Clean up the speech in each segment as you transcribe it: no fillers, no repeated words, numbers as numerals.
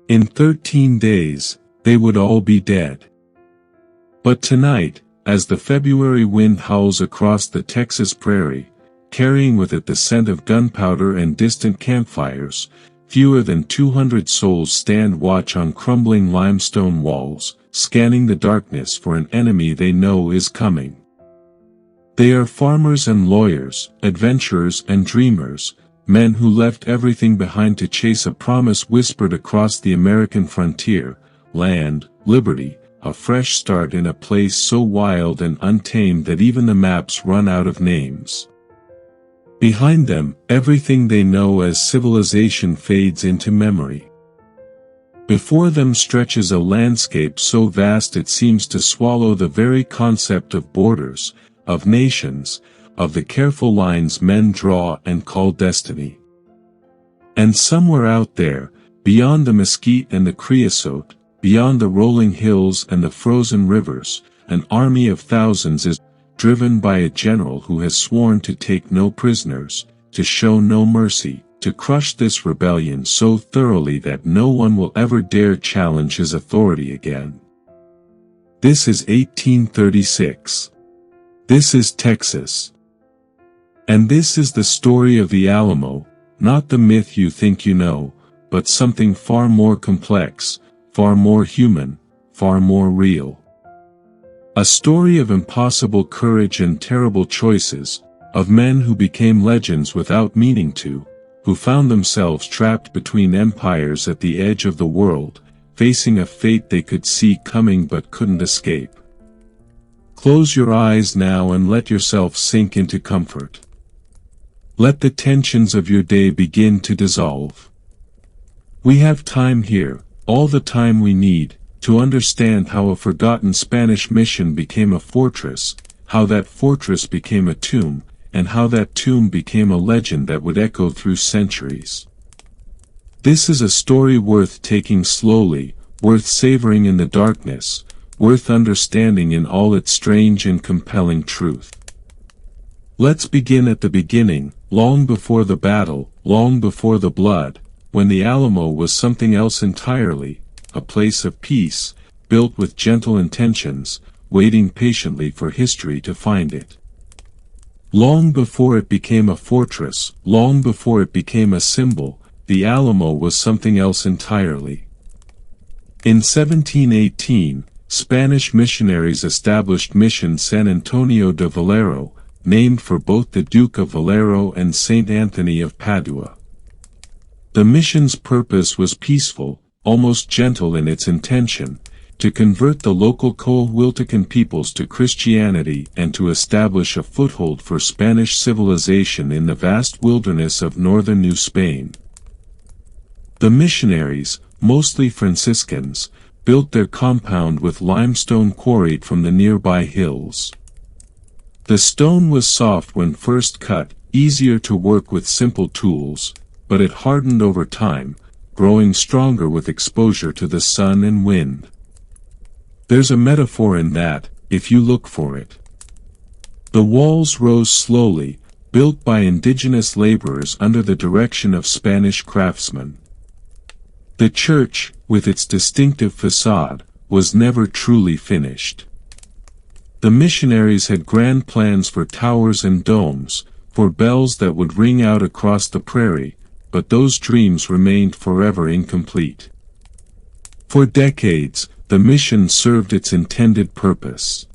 In 13 days, they would all be dead. But tonight, as the February wind howls across the Texas prairie, carrying with it the scent of gunpowder and distant campfires, fewer than 200 souls stand watch on crumbling limestone walls, scanning the darkness for an enemy they know is coming. They are farmers and lawyers, adventurers and dreamers, men who left everything behind to chase a promise whispered across the American frontier: land, liberty, a fresh start in a place so wild and untamed that even the maps run out of names. Behind them, everything they know as civilization fades into memory. Before them stretches a landscape so vast it seems to swallow the very concept of borders, of nations, of the careful lines men draw and call destiny. And somewhere out there, beyond the mesquite and the creosote, beyond the rolling hills and the frozen rivers, an army of thousands is driven by a general who has sworn to take no prisoners, to show no mercy, to crush this rebellion so thoroughly that no one will ever dare challenge his authority again. This is 1836. This is Texas. And this is the story of the Alamo, not the myth you think you know, but something far more complex, far more human, far more real. A story of impossible courage and terrible choices, of men who became legends without meaning to, who found themselves trapped between empires at the edge of the world, facing a fate they could see coming but couldn't escape. Close your eyes now and let yourself sink into comfort. Let the tensions of your day begin to dissolve. We have time here, all the time we need, to understand how a forgotten Spanish mission became a fortress, how that fortress became a tomb, and how that tomb became a legend that would echo through centuries. This is a story worth taking slowly, worth savoring in the darkness, worth understanding in all its strange and compelling truth. Let's begin at the beginning, long before the battle, long before the blood, when the Alamo was something else entirely, a place of peace, built with gentle intentions, waiting patiently for history to find it. Long before it became a fortress, long before it became a symbol, the Alamo was something else entirely. In 1718, Spanish missionaries established Mission San Antonio de Valero, named for both the Duke of Valero and Saint Anthony of Padua. The mission's purpose was peaceful, almost gentle in its intention, to convert the local Coahuiltecan peoples to Christianity and to establish a foothold for Spanish civilization in the vast wilderness of northern New Spain. The missionaries, mostly Franciscans, built their compound with limestone quarried from the nearby hills. The stone was soft when first cut, easier to work with simple tools, but it hardened over time, growing stronger with exposure to the sun and wind. There's a metaphor in that, if you look for it. The walls rose slowly, built by indigenous laborers under the direction of Spanish craftsmen. The church, with its distinctive facade, was never truly finished. The missionaries had grand plans for towers and domes, for bells that would ring out across the prairie, but those dreams remained forever incomplete. For decades, the mission served its intended purpose.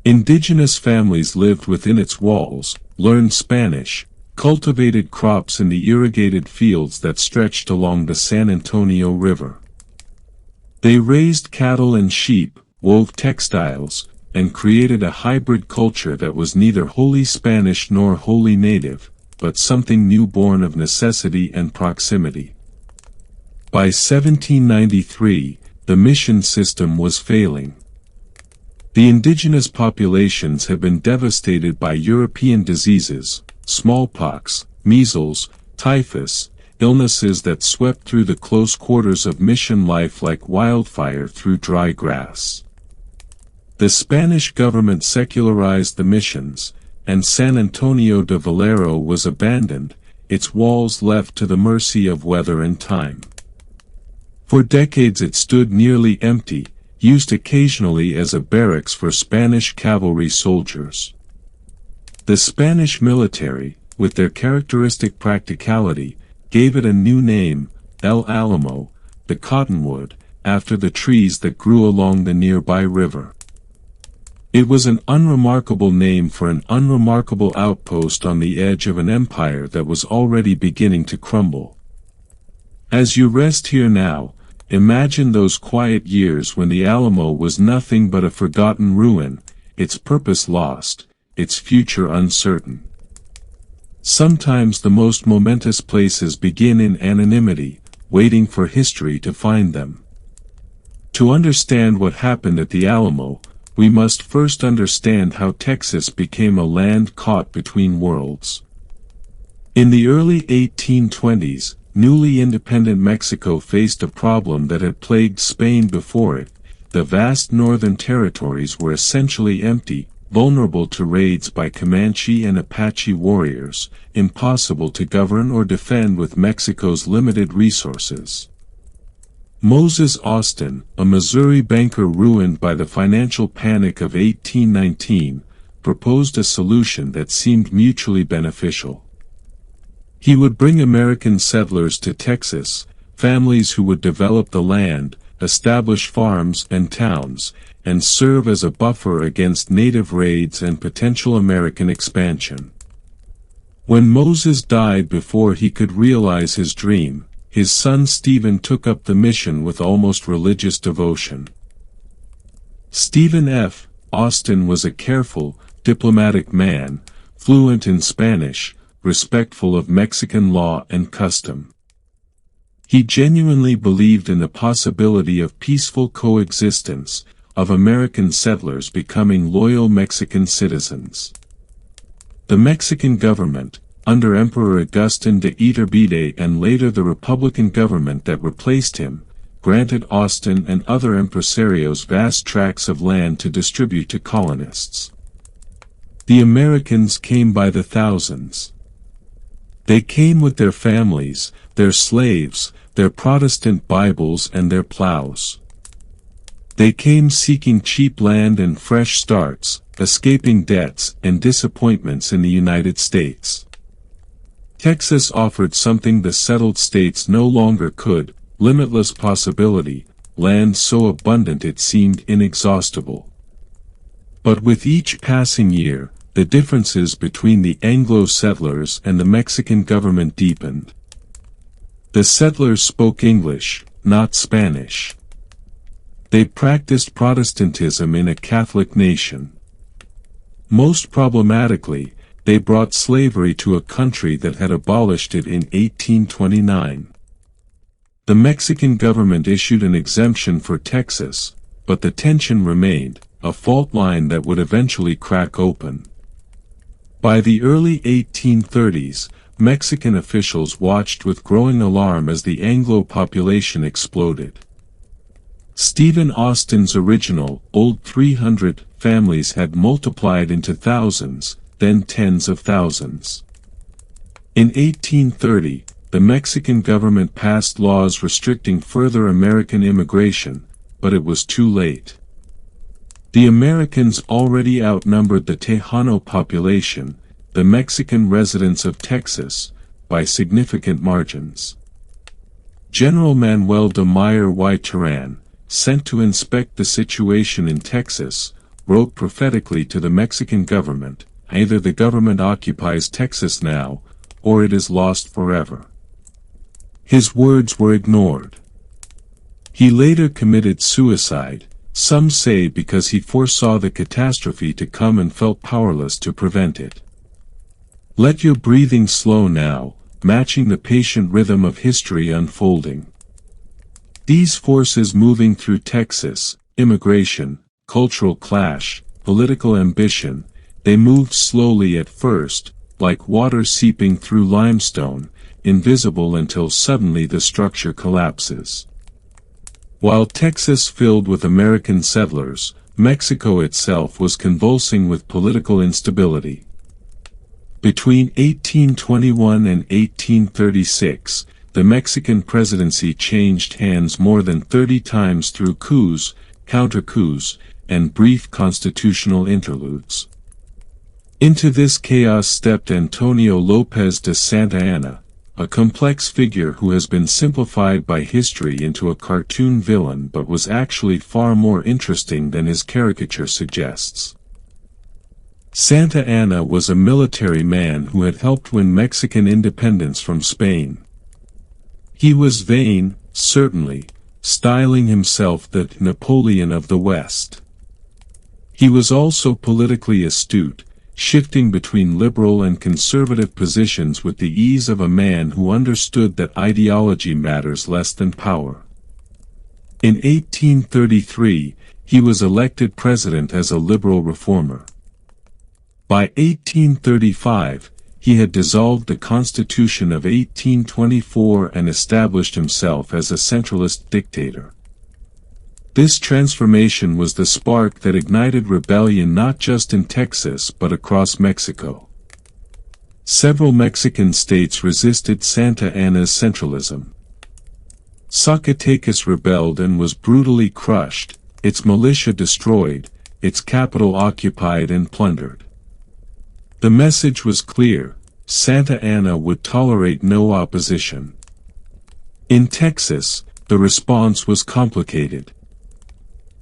Indigenous families lived within its walls, learned Spanish, cultivated crops in the irrigated fields that stretched along the San Antonio River. They raised cattle and sheep, wove textiles, and created a hybrid culture that was neither wholly Spanish nor wholly native, but something new born of necessity and proximity. By 1793, the mission system was failing. The indigenous populations had been devastated by European diseases, smallpox, measles, typhus, illnesses that swept through the close quarters of mission life like wildfire through dry grass. The Spanish government secularized the missions, and San Antonio de Valero was abandoned, its walls left to the mercy of weather and time. For decades it stood nearly empty, used occasionally as a barracks for Spanish cavalry soldiers. The Spanish military, with their characteristic practicality, gave it a new name, El Alamo, the cottonwood, after the trees that grew along the nearby river. It was an unremarkable name for an unremarkable outpost on the edge of an empire that was already beginning to crumble. As you rest here now, imagine those quiet years when the Alamo was nothing but a forgotten ruin, its purpose lost, its future uncertain. Sometimes the most momentous places begin in anonymity, waiting for history to find them. To understand what happened at the Alamo, we must first understand how Texas became a land caught between worlds. In the early 1820s, newly independent Mexico faced a problem that had plagued Spain before it. The vast northern territories were essentially empty, vulnerable to raids by Comanche and Apache warriors, impossible to govern or defend with Mexico's limited resources. Moses Austin, a Missouri banker ruined by the financial panic of 1819, proposed a solution that seemed mutually beneficial. He would bring American settlers to Texas, families who would develop the land, establish farms and towns, and serve as a buffer against native raids and potential American expansion. When Moses died before he could realize his dream, his son Stephen took up the mission with almost religious devotion. Stephen F. Austin was a careful, diplomatic man, fluent in Spanish, respectful of Mexican law and custom. He genuinely believed in the possibility of peaceful coexistence, of American settlers becoming loyal Mexican citizens. The Mexican government, under Emperor Agustin de Iturbide and later the Republican government that replaced him, granted Austin and other impresarios vast tracts of land to distribute to colonists. The Americans came by the thousands. They came with their families, their slaves, their Protestant Bibles and their plows. They came seeking cheap land and fresh starts, escaping debts and disappointments in the United States. Texas offered something the settled states no longer could, limitless possibility, land so abundant it seemed inexhaustible. But with each passing year, the differences between the Anglo settlers and the Mexican government deepened. The settlers spoke English, not Spanish. They practiced Protestantism in a Catholic nation. Most problematically, they brought slavery to a country that had abolished it in 1829. The Mexican government issued an exemption for Texas, but the tension remained, a fault line that would eventually crack open. By the early 1830s, Mexican officials watched with growing alarm as the Anglo population exploded. Stephen Austin's original, old 300 families had multiplied into thousands, then tens of thousands. In 1830, the Mexican government passed laws restricting further American immigration, but it was too late. The Americans already outnumbered the Tejano population, the Mexican residents of Texas, by significant margins. General Manuel de Meyer y Terán, sent to inspect the situation in Texas, wrote prophetically to the Mexican government, "Either the government occupies Texas now, or it is lost forever." His words were ignored. He later committed suicide, some say because he foresaw the catastrophe to come and felt powerless to prevent it. Let your breathing slow now, matching the patient rhythm of history unfolding. These forces moving through Texas, immigration, cultural clash, political ambition, they moved slowly at first, like water seeping through limestone, invisible until suddenly the structure collapses. While Texas filled with American settlers, Mexico itself was convulsing with political instability. Between 1821 and 1836, the Mexican presidency changed hands more than 30 times through coups, counter-coups, and brief constitutional interludes. Into this chaos stepped Antonio López de Santa Anna, a complex figure who has been simplified by history into a cartoon villain but was actually far more interesting than his caricature suggests. Santa Anna was a military man who had helped win Mexican independence from Spain. He was vain, certainly, styling himself the Napoleon of the West. He was also politically astute, shifting between liberal and conservative positions with the ease of a man who understood that ideology matters less than power. In 1833, he was elected president as a liberal reformer. By 1835, he had dissolved the Constitution of 1824 and established himself as a centralist dictator. This transformation was the spark that ignited rebellion not just in Texas but across Mexico. Several Mexican states resisted Santa Anna's centralism. Zacatecas rebelled and was brutally crushed, its militia destroyed, its capital occupied and plundered. The message was clear: Santa Anna would tolerate no opposition. In Texas, the response was complicated.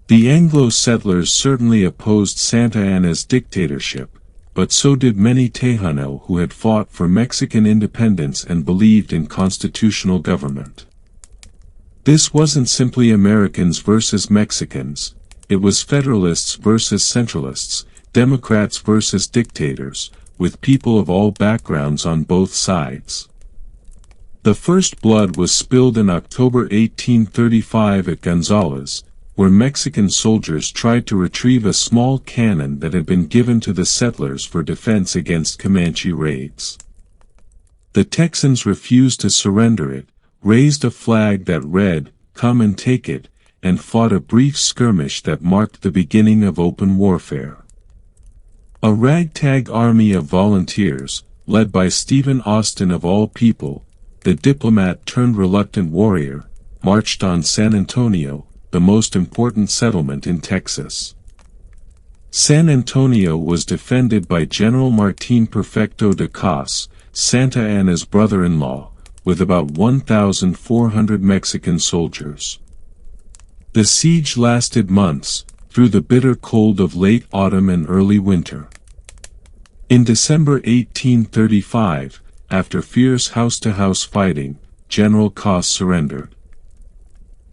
The Anglo settlers certainly opposed Santa Anna's dictatorship, but so did many Tejano who had fought for Mexican independence and believed in constitutional government. This wasn't simply Americans versus Mexicans, it was Federalists versus Centralists, Democrats versus dictators, with people of all backgrounds on both sides. The first blood was spilled in October 1835 at Gonzales, where Mexican soldiers tried to retrieve a small cannon that had been given to the settlers for defense against Comanche raids. The Texans refused to surrender it, raised a flag that read, "Come and take it," and fought a brief skirmish that marked the beginning of open warfare. A ragtag army of volunteers, led by Stephen Austin of all people, the diplomat turned reluctant warrior, marched on San Antonio, the most important settlement in Texas. San Antonio was defended by General Martín Perfecto de Cas, Santa Anna's brother-in-law, with about 1,400 Mexican soldiers. The siege lasted months, through the bitter cold of late autumn and early winter. In December 1835, after fierce house-to-house fighting, General Cas surrendered.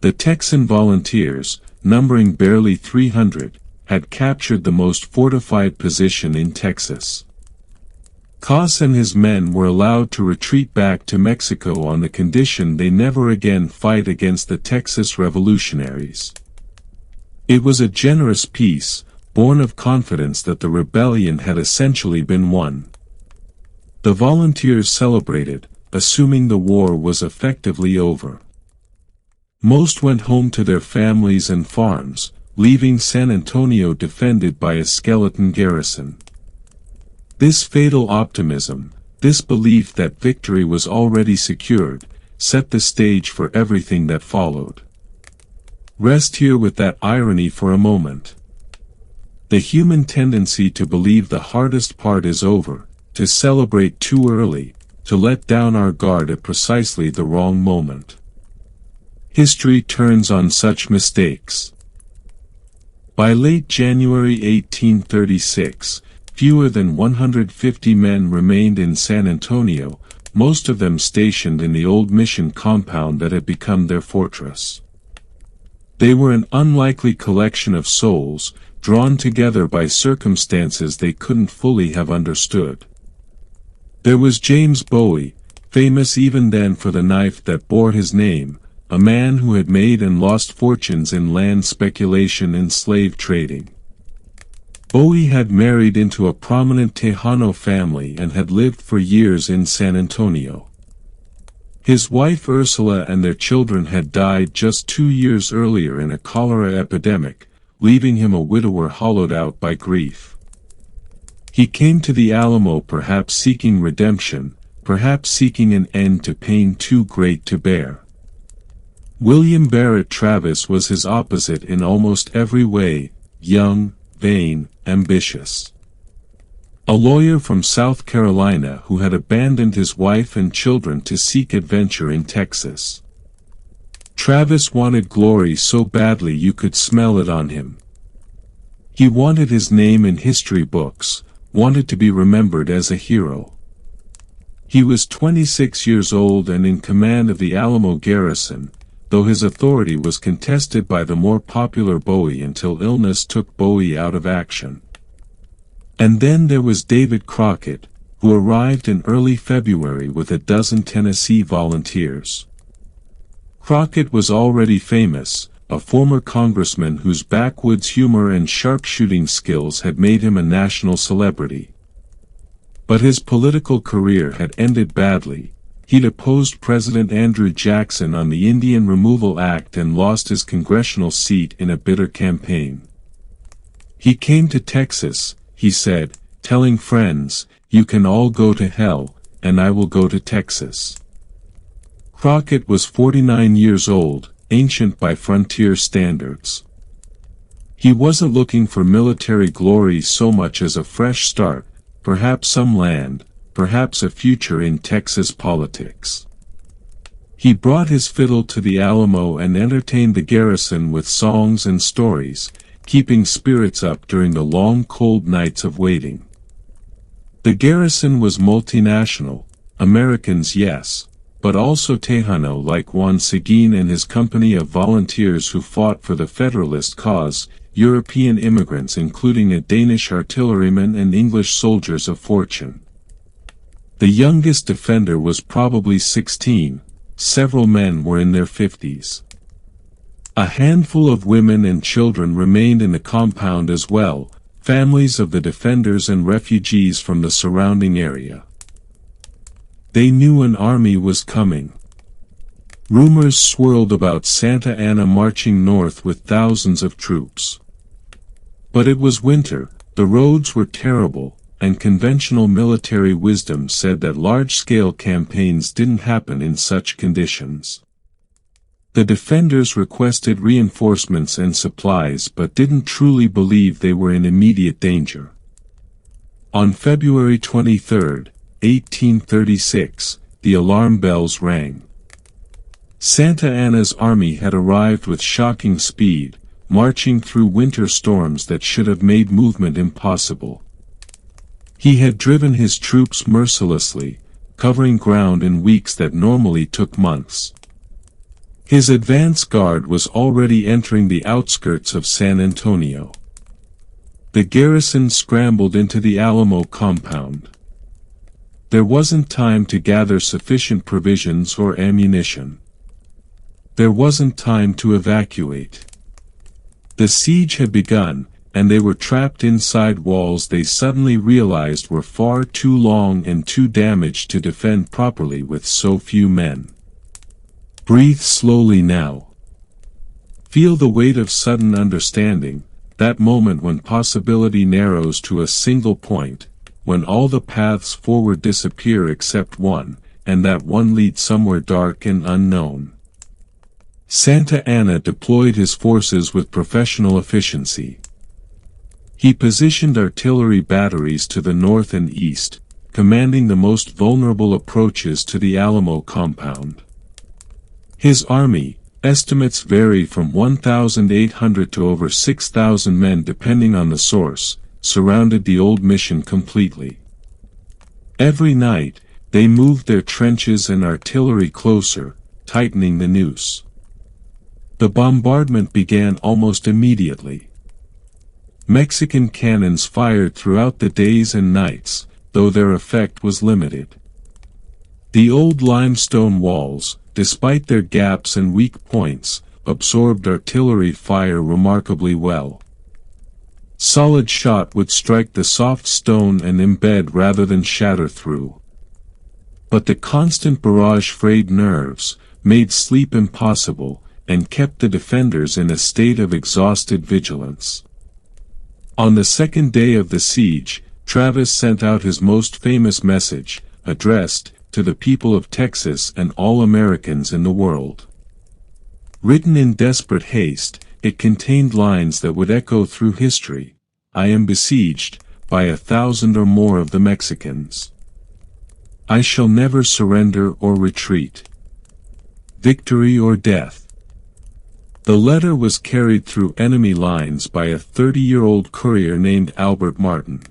The Texan volunteers, numbering barely 300, had captured the most fortified position in Texas. Cas and his men were allowed to retreat back to Mexico on the condition they never again fight against the Texas revolutionaries. It was a generous peace, born of confidence that the rebellion had essentially been won. The volunteers celebrated, assuming the war was effectively over. Most went home to their families and farms, leaving San Antonio defended by a skeleton garrison. This fatal optimism, this belief that victory was already secured, set the stage for everything that followed. Rest here with that irony for a moment. The human tendency to believe the hardest part is over, to celebrate too early, to let down our guard at precisely the wrong moment. History turns on such mistakes. By late January 1836, fewer than 150 men remained in San Antonio, most of them stationed in the old mission compound that had become their fortress. They were an unlikely collection of souls, drawn together by circumstances they couldn't fully have understood. There was James Bowie, famous even then for the knife that bore his name, a man who had made and lost fortunes in land speculation and slave trading. Bowie had married into a prominent Tejano family and had lived for years in San Antonio. His wife Ursula and their children had died just 2 years earlier in a cholera epidemic, leaving him a widower hollowed out by grief. He came to the Alamo perhaps seeking redemption, perhaps seeking an end to pain too great to bear. William Barrett Travis was his opposite in almost every way: young, vain, ambitious. A lawyer from South Carolina who had abandoned his wife and children to seek adventure in Texas. Travis wanted glory so badly you could smell it on him. He wanted his name in history books, wanted to be remembered as a hero. He was 26 years old and in command of the Alamo garrison, though his authority was contested by the more popular Bowie until illness took Bowie out of action. And then there was David Crockett, who arrived in early February with a dozen Tennessee volunteers. Crockett was already famous, a former congressman whose backwoods humor and sharpshooting skills had made him a national celebrity. But his political career had ended badly. He'd opposed President Andrew Jackson on the Indian Removal Act and lost his congressional seat in a bitter campaign. He came to Texas, he said, telling friends, "You can all go to hell, and I will go to Texas." Crockett was 49 years old, ancient by frontier standards. He wasn't looking for military glory so much as a fresh start, perhaps some land, perhaps a future in Texas politics. He brought his fiddle to the Alamo and entertained the garrison with songs and stories, keeping spirits up during the long cold nights of waiting. The garrison was multinational, Americans yes, but also Tejano like Juan Seguin and his company of volunteers who fought for the Federalist cause, European immigrants including a Danish artilleryman and English soldiers of fortune. The youngest defender was probably 16, several men were in their 50s. A handful of women and children remained in the compound as well, families of the defenders and refugees from the surrounding area. They knew an army was coming. Rumors swirled about Santa Anna marching north with thousands of troops. But it was winter, the roads were terrible, and conventional military wisdom said that large-scale campaigns didn't happen in such conditions. The defenders requested reinforcements and supplies but didn't truly believe they were in immediate danger. On February 23, 1836, the alarm bells rang. Santa Anna's army had arrived with shocking speed, marching through winter storms that should have made movement impossible. He had driven his troops mercilessly, covering ground in weeks that normally took months. His advance guard was already entering the outskirts of San Antonio. The garrison scrambled into the Alamo compound. There wasn't time to gather sufficient provisions or ammunition. There wasn't time to evacuate. The siege had begun, and they were trapped inside walls they suddenly realized were far too long and too damaged to defend properly with so few men. Breathe slowly now. Feel the weight of sudden understanding, that moment when possibility narrows to a single point, when all the paths forward disappear except one, and that one leads somewhere dark and unknown. Santa Anna deployed his forces with professional efficiency. He positioned artillery batteries to the north and east, commanding the most vulnerable approaches to the Alamo compound. His army, estimates vary from 1,800 to over 6,000 men depending on the source, surrounded the old mission completely. Every night, they moved their trenches and artillery closer, tightening the noose. The bombardment began almost immediately. Mexican cannons fired throughout the days and nights, though their effect was limited. The old limestone walls, despite their gaps and weak points, absorbed artillery fire remarkably well. Solid shot would strike the soft stone and embed rather than shatter through. But the constant barrage frayed nerves, made sleep impossible, and kept the defenders in a state of exhausted vigilance. On the second day of the siege, Travis sent out his most famous message, addressed to the people of Texas and all Americans in the world. Written in desperate haste, it contained lines that would echo through history. I am besieged by 1,000 or more of the Mexicans. I shall never surrender or retreat. Victory or death. The letter was carried through enemy lines by a 30-year-old courier named Albert Martin.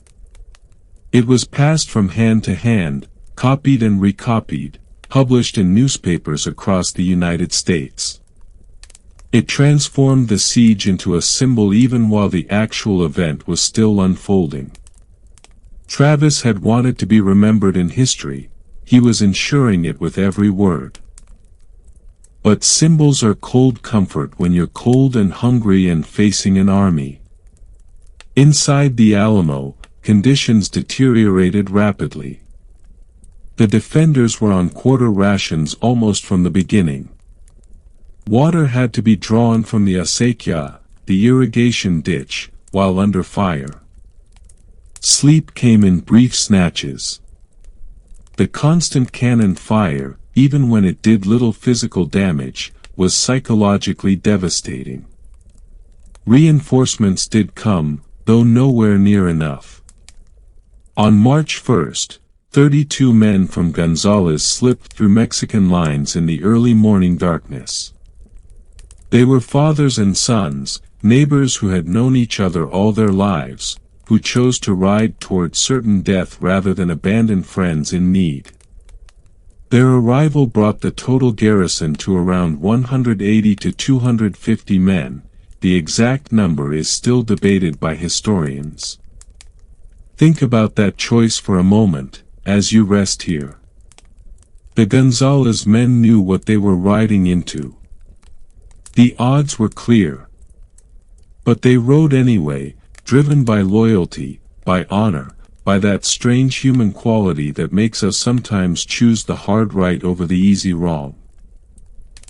It was passed from hand to hand, copied and recopied, published in newspapers across the United States. It transformed the siege into a symbol even while the actual event was still unfolding. Travis had wanted to be remembered in history. He was ensuring it with every word. But symbols are cold comfort when you're cold and hungry and facing an army. Inside the Alamo, conditions deteriorated rapidly. The defenders were on quarter rations almost from the beginning. Water had to be drawn from the acequia, the irrigation ditch, while under fire. Sleep came in brief snatches. The constant cannon fire, even when it did little physical damage, was psychologically devastating. Reinforcements did come, though nowhere near enough. On March 1st, 32 men from Gonzales slipped through Mexican lines in the early morning darkness. They were fathers and sons, neighbors who had known each other all their lives, who chose to ride toward certain death rather than abandon friends in need. Their arrival brought the total garrison to around 180 to 250 men. The exact number is still debated by historians. Think about that choice for a moment, as you rest here. The Gonzales men knew what they were riding into. The odds were clear. But they rode anyway, driven by loyalty, by honor, by that strange human quality that makes us sometimes choose the hard right over the easy wrong.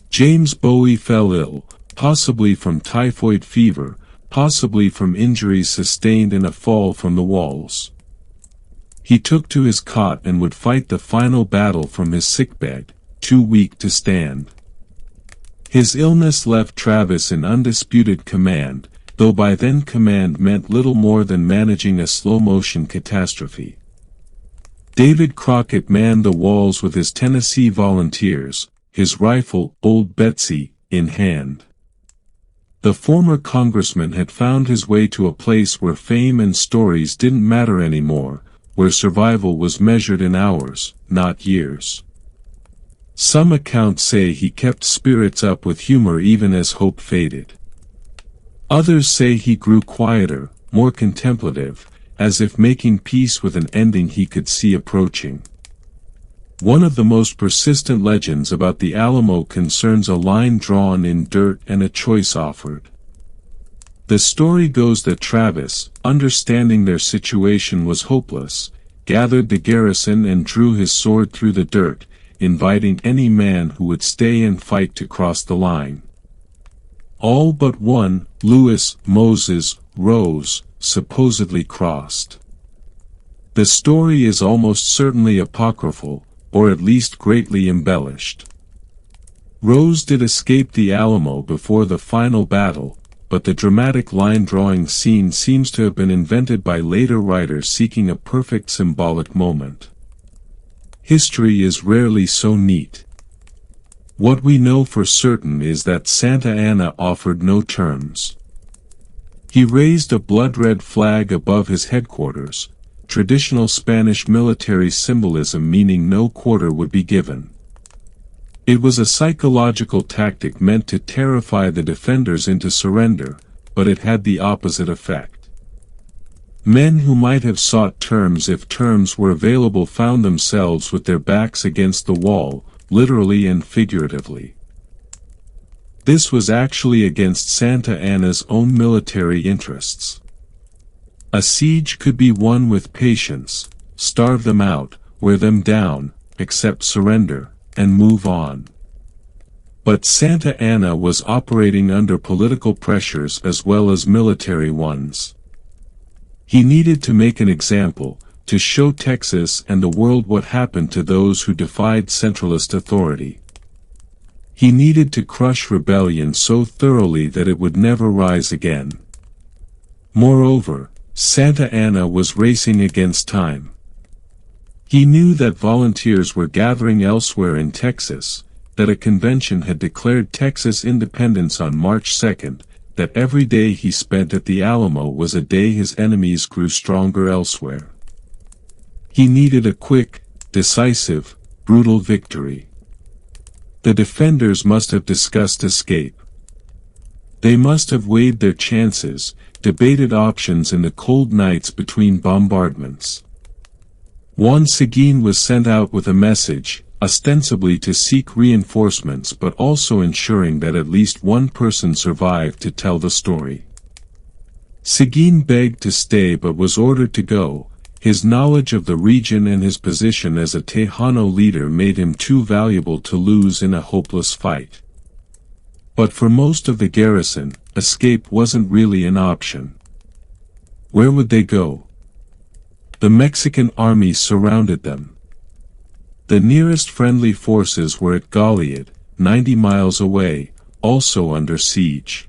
James Bowie fell ill, possibly from typhoid fever, possibly from injuries sustained in a fall from the walls. He took to his cot and would fight the final battle from his sickbed, too weak to stand. His illness left Travis in undisputed command, though by then command meant little more than managing a slow-motion catastrophe. David Crockett manned the walls with his Tennessee volunteers, his rifle, Old Betsy, in hand. The former congressman had found his way to a place where fame and stories didn't matter anymore, where survival was measured in hours, not years. Some accounts say he kept spirits up with humor even as hope faded. Others say he grew quieter, more contemplative, as if making peace with an ending he could see approaching. One of the most persistent legends about the Alamo concerns a line drawn in dirt and a choice offered. The story goes that Travis, understanding their situation was hopeless, gathered the garrison and drew his sword through the dirt, inviting any man who would stay and fight to cross the line. All but one, Louis Moses Rose, supposedly crossed. The story is almost certainly apocryphal, or at least greatly embellished. Rose did escape the Alamo before the final battle, but the dramatic line-drawing scene seems to have been invented by later writers seeking a perfect symbolic moment. History is rarely so neat. What we know for certain is that Santa Anna offered no terms. He raised a blood-red flag above his headquarters, traditional Spanish military symbolism meaning no quarter would be given. It was a psychological tactic meant to terrify the defenders into surrender, but it had the opposite effect. Men who might have sought terms if terms were available found themselves with their backs against the wall, literally and figuratively. This was actually against Santa Anna's own military interests. A siege could be won with patience, starve them out, wear them down, accept surrender, and move on. But Santa Anna was operating under political pressures as well as military ones. He needed to make an example, to show Texas and the world what happened to those who defied centralist authority. He needed to crush rebellion so thoroughly that it would never rise again. Moreover, Santa Anna was racing against time. He knew that volunteers were gathering elsewhere in Texas, that a convention had declared Texas independence on March 2nd, that every day he spent at the Alamo was a day his enemies grew stronger elsewhere. He needed a quick, decisive, brutal victory. The defenders must have discussed escape. They must have weighed their chances, debated options in the cold nights between bombardments. Juan Seguin was sent out with a message, ostensibly to seek reinforcements but also ensuring that at least one person survived to tell the story. Seguin begged to stay but was ordered to go. His knowledge of the region and his position as a Tejano leader made him too valuable to lose in a hopeless fight. But for most of the garrison, escape wasn't really an option. Where would they go? The Mexican army surrounded them. The nearest friendly forces were at Goliad, 90 miles away, also under siege.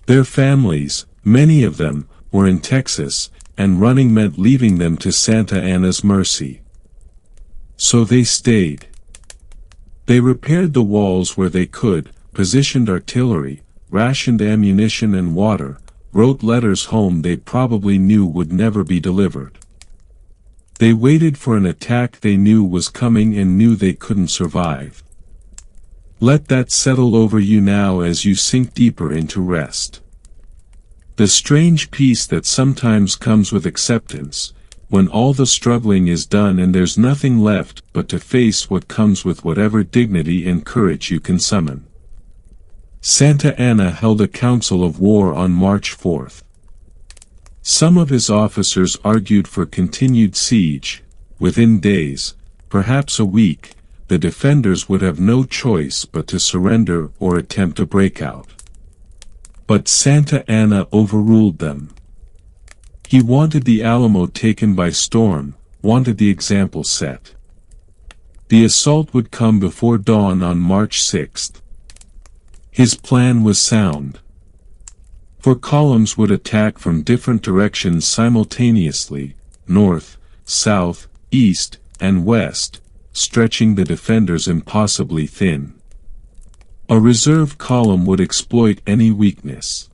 Their families, many of them, were in Texas, and running meant leaving them to Santa Anna's mercy. So they stayed. They repaired the walls where they could, positioned artillery, rationed ammunition and water, wrote letters home they probably knew would never be delivered. They waited for an attack they knew was coming and knew they couldn't survive. Let that settle over you now as you sink deeper into rest. The strange peace that sometimes comes with acceptance, when all the struggling is done and there's nothing left but to face what comes with whatever dignity and courage you can summon. Santa Anna held a council of war on March 4th. Some of his officers argued for continued siege. Within days, perhaps a week, the defenders would have no choice but to surrender or attempt a breakout. But Santa Anna overruled them. He wanted the Alamo taken by storm, wanted the example set. The assault would come before dawn on March 6th. His plan was sound. Four columns would attack from different directions simultaneously, north, south, east, and west, stretching the defenders impossibly thin. A reserve column would exploit any weakness.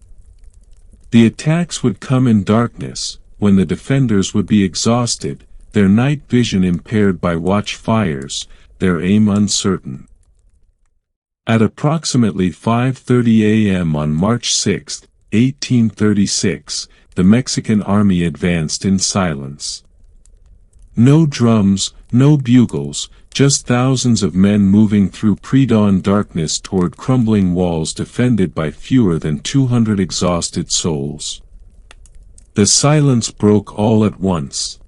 The attacks would come in darkness, when the defenders would be exhausted, their night vision impaired by watch fires, their aim uncertain. At approximately 5:30 a.m. on March 6, 1836, the Mexican army advanced in silence. No drums, no bugles, just thousands of men moving through pre-dawn darkness toward crumbling walls defended by fewer than 200 exhausted souls. The silence broke all at once.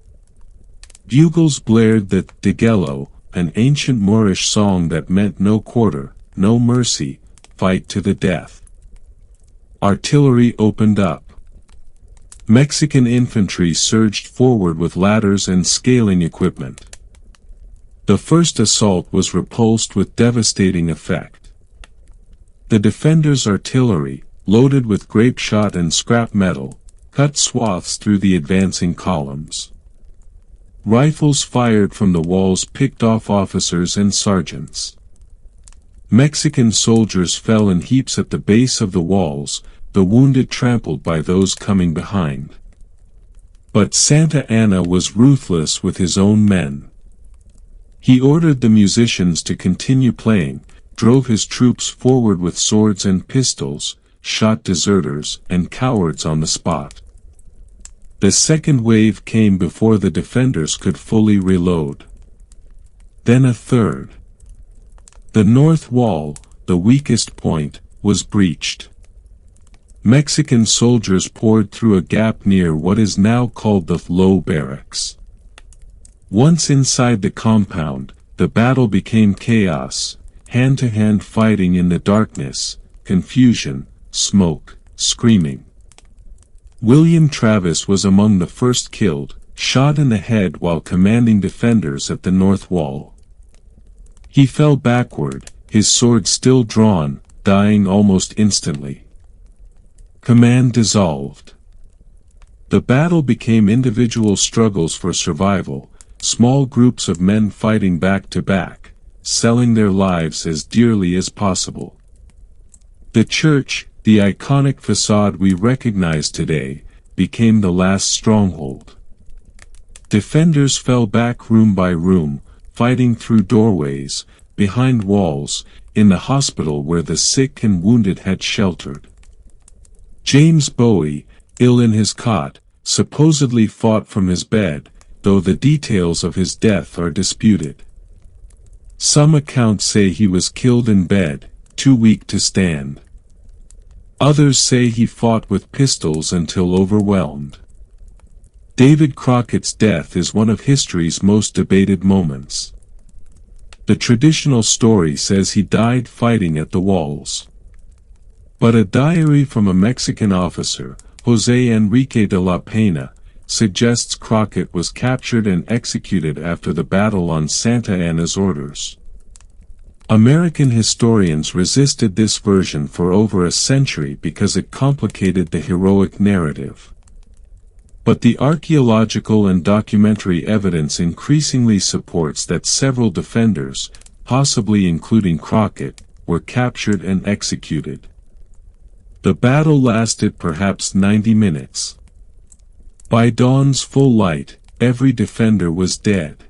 Bugles blared the Degelo, an ancient Moorish song that meant no quarter, no mercy, fight to the death. Artillery opened up. Mexican infantry surged forward with ladders and scaling equipment. The first assault was repulsed with devastating effect. The defenders' artillery, loaded with grape shot and scrap metal, cut swaths through the advancing columns. Rifles fired from the walls picked off officers and sergeants. Mexican soldiers fell in heaps at the base of the walls, the wounded trampled by those coming behind. But Santa Anna was ruthless with his own men. He ordered the musicians to continue playing, drove his troops forward with swords and pistols, shot deserters and cowards on the spot. The second wave came before the defenders could fully reload. Then a third. The north wall, the weakest point, was breached. Mexican soldiers poured through a gap near what is now called the Low Barracks. Once inside the compound, the battle became chaos, hand-to-hand fighting in the darkness, confusion, smoke, screaming. William Travis was among the first killed, shot in the head while commanding defenders at the north wall. He fell backward, his sword still drawn, dying almost instantly. Command dissolved. The battle became individual struggles for survival, small groups of men fighting back to back, selling their lives as dearly as possible. The church, the iconic facade we recognize today, became the last stronghold. Defenders fell back room by room, fighting through doorways, behind walls, in the hospital where the sick and wounded had sheltered. James Bowie, ill in his cot, supposedly fought from his bed, though the details of his death are disputed. Some accounts say he was killed in bed, too weak to stand. Others say he fought with pistols until overwhelmed. David Crockett's death is one of history's most debated moments. The traditional story says he died fighting at the walls. But a diary from a Mexican officer, José Enrique de la Pena, suggests Crockett was captured and executed after the battle on Santa Anna's orders. American historians resisted this version for over a century because it complicated the heroic narrative. But the archaeological and documentary evidence increasingly supports that several defenders, possibly including Crockett, were captured and executed. The battle lasted perhaps 90 minutes. By dawn's full light, every defender was dead.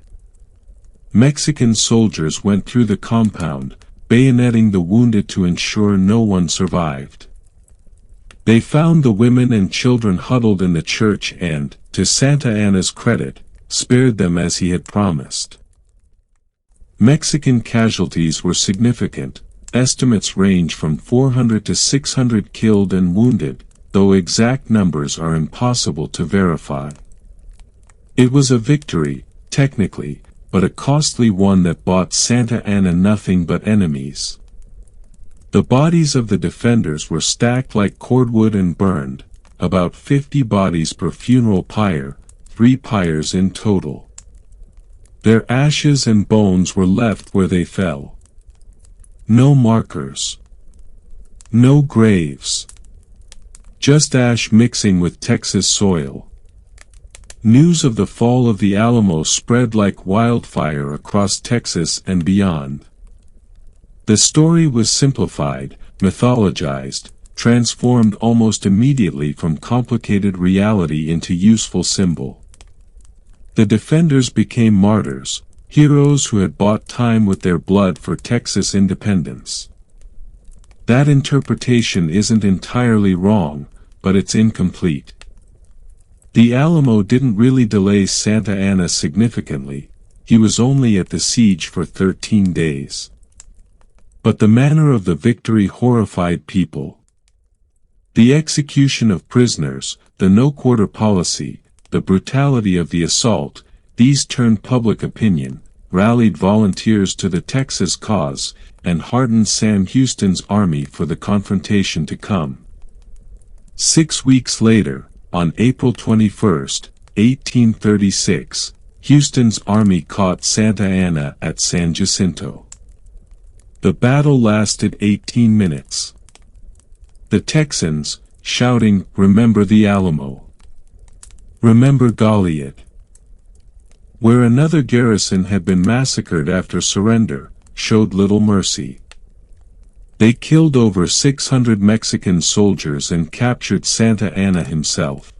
Mexican soldiers went through the compound, bayoneting the wounded to ensure no one survived. They found the women and children huddled in the church and, to Santa Anna's credit, spared them as he had promised. Mexican casualties were significant. Estimates range from 400 to 600 killed and wounded, though exact numbers are impossible to verify. It was a victory, technically, but a costly one that bought Santa Anna nothing but enemies. The bodies of the defenders were stacked like cordwood and burned, about 50 bodies per funeral pyre, 3 pyres in total. Their ashes and bones were left where they fell. No markers. No graves. Just ash mixing with Texas soil. News of the fall of the Alamo spread like wildfire across Texas and beyond. The story was simplified, mythologized, transformed almost immediately from complicated reality into useful symbol. The defenders became martyrs, heroes who had bought time with their blood for Texas independence. That interpretation isn't entirely wrong, but it's incomplete. The Alamo didn't really delay Santa Anna significantly, he was only at the siege for 13 days. But the manner of the victory horrified people. The execution of prisoners, the no-quarter policy, the brutality of the assault, these turned public opinion, rallied volunteers to the Texas cause, and hardened Sam Houston's army for the confrontation to come. 6 weeks later, on April 21, 1836, Houston's army caught Santa Anna at San Jacinto. The battle lasted 18 minutes. The Texans, shouting, "Remember the Alamo! Remember Goliad!" Where another garrison had been massacred after surrender, showed little mercy. They killed over 600 Mexican soldiers and captured Santa Anna himself.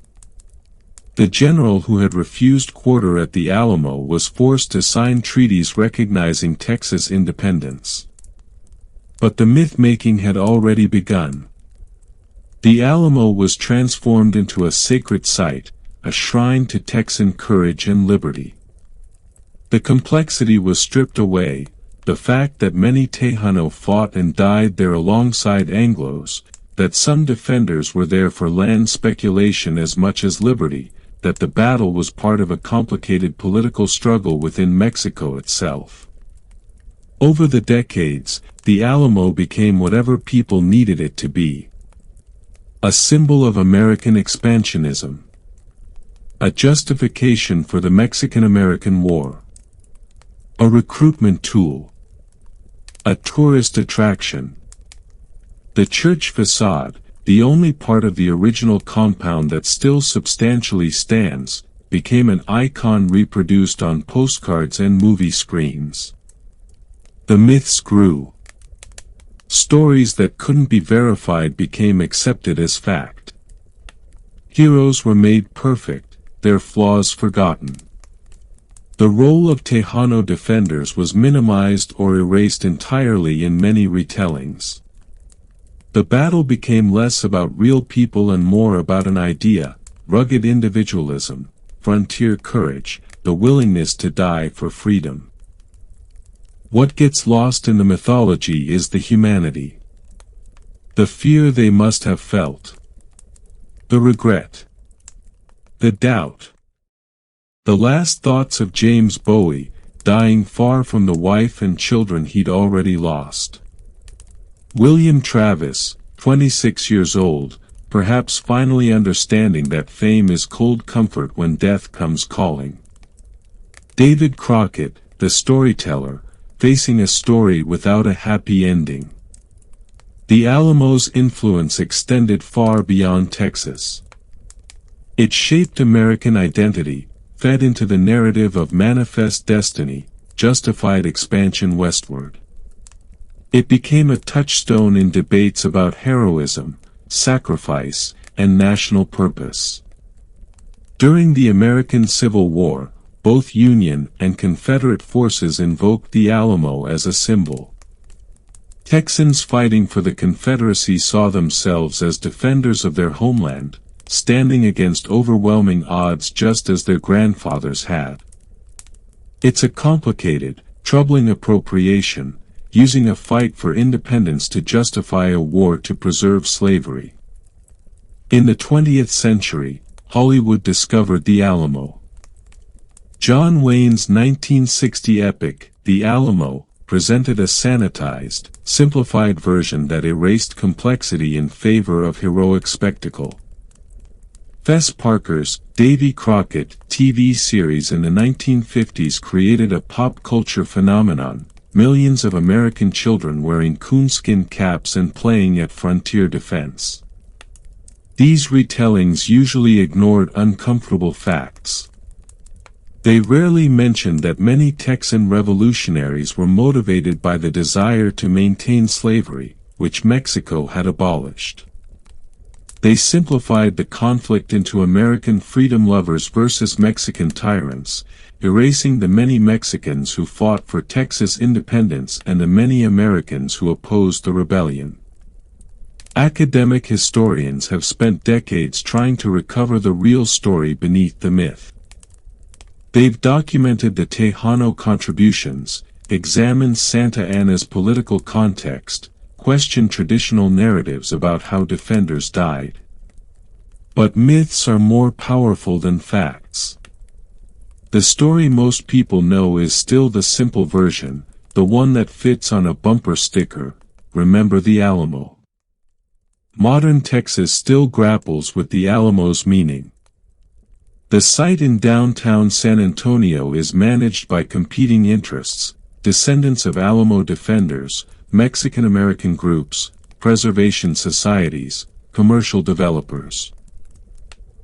The general who had refused quarter at the Alamo was forced to sign treaties recognizing Texas independence. But the myth-making had already begun. The Alamo was transformed into a sacred site, a shrine to Texan courage and liberty. The complexity was stripped away, the fact that many Tejano fought and died there alongside Anglos, that some defenders were there for land speculation as much as liberty, that the battle was part of a complicated political struggle within Mexico itself. Over the decades, the Alamo became whatever people needed it to be. A symbol of American expansionism. A justification for the Mexican-American War. A recruitment tool. A tourist attraction. The church facade, the only part of the original compound that still substantially stands, became an icon reproduced on postcards and movie screens. The myths grew. Stories that couldn't be verified became accepted as fact. Heroes were made perfect, their flaws forgotten. The role of Tejano defenders was minimized or erased entirely in many retellings. The battle became less about real people and more about an idea, rugged individualism, frontier courage, the willingness to die for freedom. What gets lost in the mythology is the humanity. The fear they must have felt. The regret. The doubt. The last thoughts of James Bowie, dying far from the wife and children he'd already lost. William Travis, 26 years old, perhaps finally understanding that fame is cold comfort when death comes calling. David Crockett, the storyteller, facing a story without a happy ending. The Alamo's influence extended far beyond Texas. It shaped American identity, fed into the narrative of manifest destiny, justified expansion westward. It became a touchstone in debates about heroism, sacrifice, and national purpose. During the American Civil War, both Union and Confederate forces invoked the Alamo as a symbol. Texans fighting for the Confederacy saw themselves as defenders of their homeland, standing against overwhelming odds just as their grandfathers had. It's a complicated, troubling appropriation, using a fight for independence to justify a war to preserve slavery. In the 20th century, Hollywood discovered the Alamo. John Wayne's 1960 epic, The Alamo, presented a sanitized, simplified version that erased complexity in favor of heroic spectacle. Fess Parker's Davy Crockett TV series in the 1950s created a pop culture phenomenon, millions of American children wearing coonskin caps and playing at frontier defense. These retellings usually ignored uncomfortable facts. They rarely mentioned that many Texan revolutionaries were motivated by the desire to maintain slavery, which Mexico had abolished. They simplified the conflict into American freedom lovers versus Mexican tyrants, erasing the many Mexicans who fought for Texas independence and the many Americans who opposed the rebellion. Academic historians have spent decades trying to recover the real story beneath the myth. They've documented the Tejano contributions, examined Santa Anna's political context, questioned traditional narratives about how defenders died. But myths are more powerful than facts. The story most people know is still the simple version, the one that fits on a bumper sticker, "Remember the Alamo." Modern Texas still grapples with the Alamo's meaning. The site in downtown San Antonio is managed by competing interests, descendants of Alamo defenders, Mexican-American groups, preservation societies, commercial developers.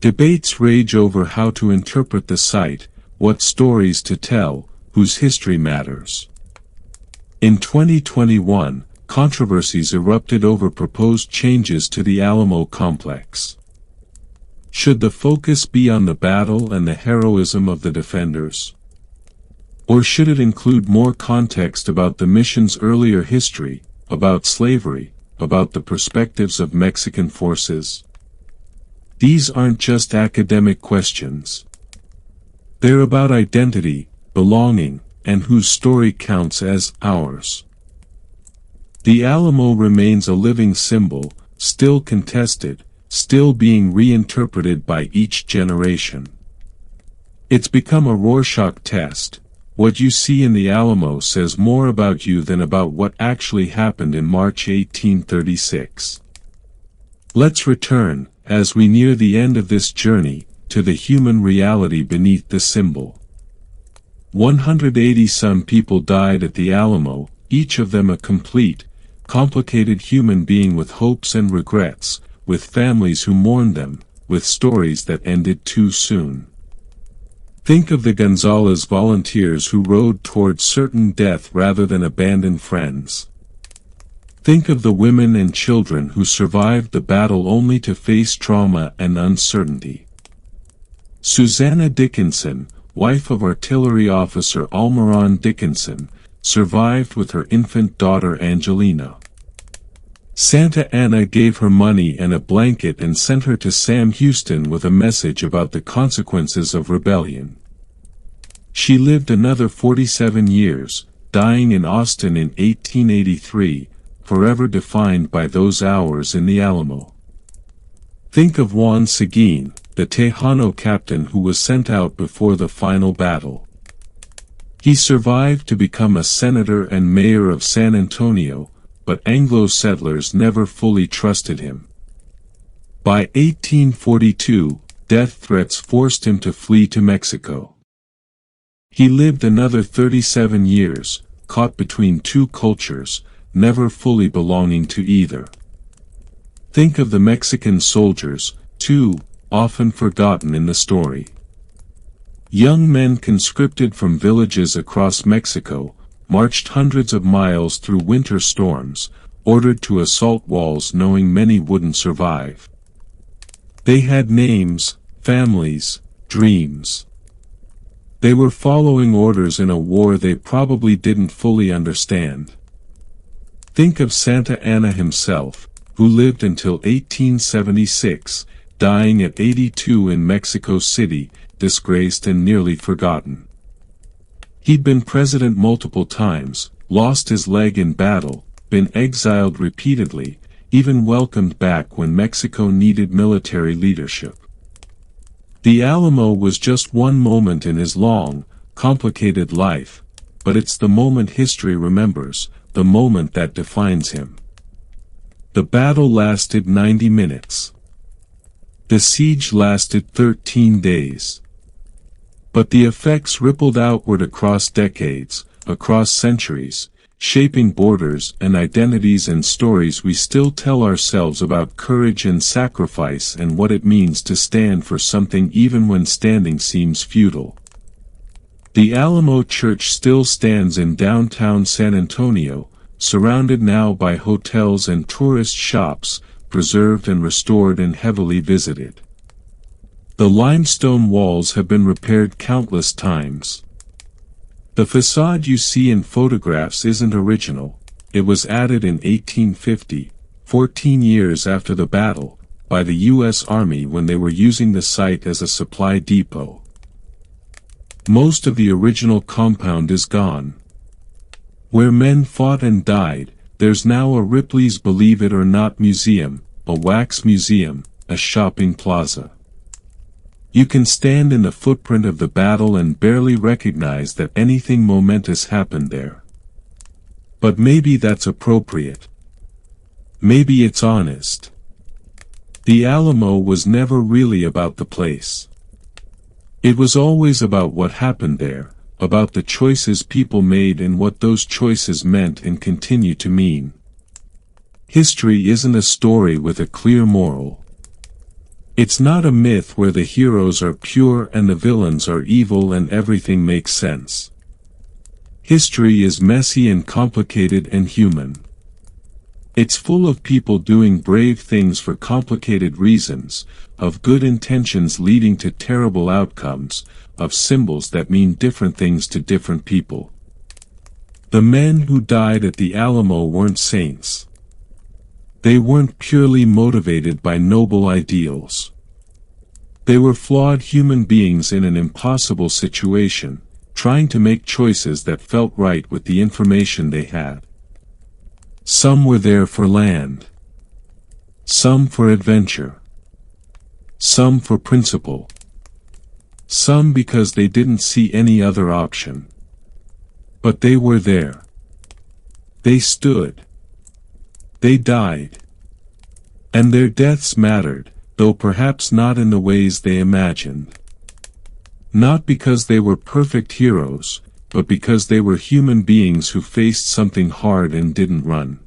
Debates rage over how to interpret the site, what stories to tell, whose history matters. In 2021, controversies erupted over proposed changes to the Alamo complex. Should the focus be on the battle and the heroism of the defenders? Or should it include more context about the mission's earlier history, about slavery, about the perspectives of Mexican forces? These aren't just academic questions. They're about identity, belonging, and whose story counts as ours. The Alamo remains a living symbol, still contested, still being reinterpreted by each generation. It's become a Rorschach test. What you see in the Alamo says more about you than about what actually happened in March 1836. Let's return, as we near the end of this journey, to the human reality beneath the symbol. 180 some people died at the Alamo, each of them a complete, complicated human being with hopes and regrets, with families who mourned them, with stories that ended too soon. Think of the Gonzales volunteers who rode towards certain death rather than abandon friends. Think of the women and children who survived the battle only to face trauma and uncertainty. Susanna Dickinson, wife of artillery officer Almaron Dickinson, survived with her infant daughter Angelina. Santa Anna gave her money and a blanket and sent her to Sam Houston with a message about the consequences of rebellion. She lived another 47 years, dying in Austin in 1883, forever defined by those hours in the Alamo. Think of Juan Seguin, the Tejano captain who was sent out before the final battle. He survived to become a senator and mayor of San Antonio, but Anglo settlers never fully trusted him. By 1842, death threats forced him to flee to Mexico. He lived another 37 years, caught between two cultures, never fully belonging to either. Think of the Mexican soldiers, too, often forgotten in the story. Young men conscripted from villages across Mexico, marched hundreds of miles through winter storms, ordered to assault walls knowing many wouldn't survive. They had names, families, dreams. They were following orders in a war they probably didn't fully understand. Think of Santa Anna himself, who lived until 1876, dying at 82 in Mexico City, disgraced and nearly forgotten. He'd been president multiple times, lost his leg in battle, been exiled repeatedly, even welcomed back when Mexico needed military leadership. The Alamo was just one moment in his long, complicated life, but it's the moment history remembers, the moment that defines him. The battle lasted 90 minutes. The siege lasted 13 days. But the effects rippled outward across decades, across centuries, shaping borders and identities and stories we still tell ourselves about courage and sacrifice and what it means to stand for something even when standing seems futile. The Alamo Church still stands in downtown San Antonio, surrounded now by hotels and tourist shops, preserved and restored and heavily visited. The limestone walls have been repaired countless times. The facade you see in photographs isn't original, it was added in 1850, 14 years after the battle, by the U.S. Army when they were using the site as a supply depot. Most of the original compound is gone. Where men fought and died, there's now a Ripley's Believe It or Not museum, a wax museum, a shopping plaza. You can stand in the footprint of the battle and barely recognize that anything momentous happened there. But maybe that's appropriate. Maybe it's honest. The Alamo was never really about the place. It was always about what happened there, about the choices people made and what those choices meant and continue to mean. History isn't a story with a clear moral. It's not a myth where the heroes are pure and the villains are evil and everything makes sense. History is messy and complicated and human. It's full of people doing brave things for complicated reasons, of good intentions leading to terrible outcomes, of symbols that mean different things to different people. The men who died at the Alamo weren't saints. They weren't purely motivated by noble ideals. They were flawed human beings in an impossible situation, trying to make choices that felt right with the information they had. Some were there for land. Some for adventure. Some for principle. Some because they didn't see any other option. But they were there. They stood. They died. And their deaths mattered, though perhaps not in the ways they imagined. Not because they were perfect heroes, but because they were human beings who faced something hard and didn't run.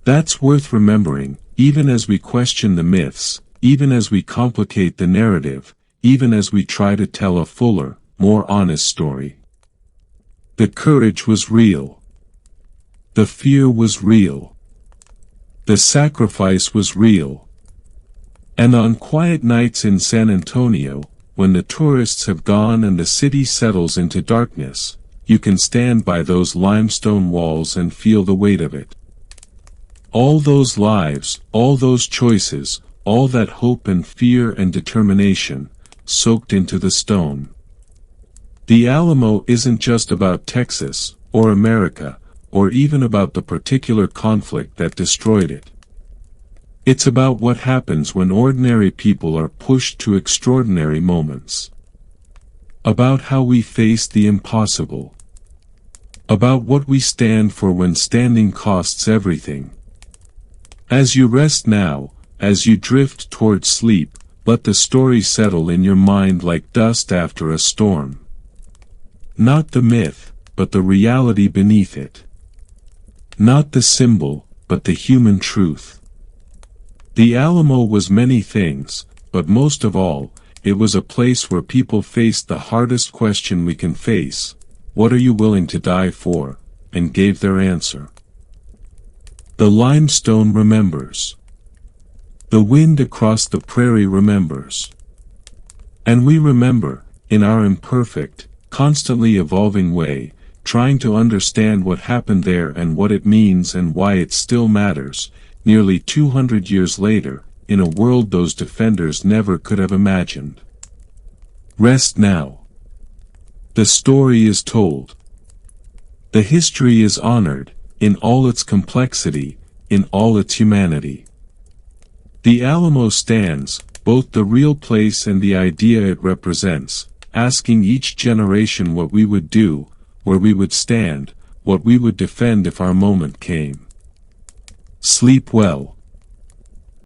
That's worth remembering, even as we question the myths, even as we complicate the narrative, even as we try to tell a fuller, more honest story. The courage was real. The fear was real. The sacrifice was real. And on quiet nights in San Antonio, when the tourists have gone and the city settles into darkness, you can stand by those limestone walls and feel the weight of it. All those lives, all those choices, all that hope and fear and determination, soaked into the stone. The Alamo isn't just about Texas, or America, or even about the particular conflict that destroyed it. It's about what happens when ordinary people are pushed to extraordinary moments. About how we face the impossible. About what we stand for when standing costs everything. As you rest now, as you drift toward sleep, let the story settle in your mind like dust after a storm. Not the myth, but the reality beneath it. Not the symbol, but the human truth. The Alamo was many things, but most of all, it was a place where people faced the hardest question we can face: what are you willing to die for? And gave their answer. The limestone remembers. The wind across the prairie remembers. And we remember, in our imperfect, constantly evolving way, trying to understand what happened there and what it means and why it still matters, nearly 200 years later, in a world those defenders never could have imagined. Rest now. The story is told. The history is honored, in all its complexity, in all its humanity. The Alamo stands, both the real place and the idea it represents, asking each generation what we would do, where we would stand, what we would defend if our moment came. Sleep well.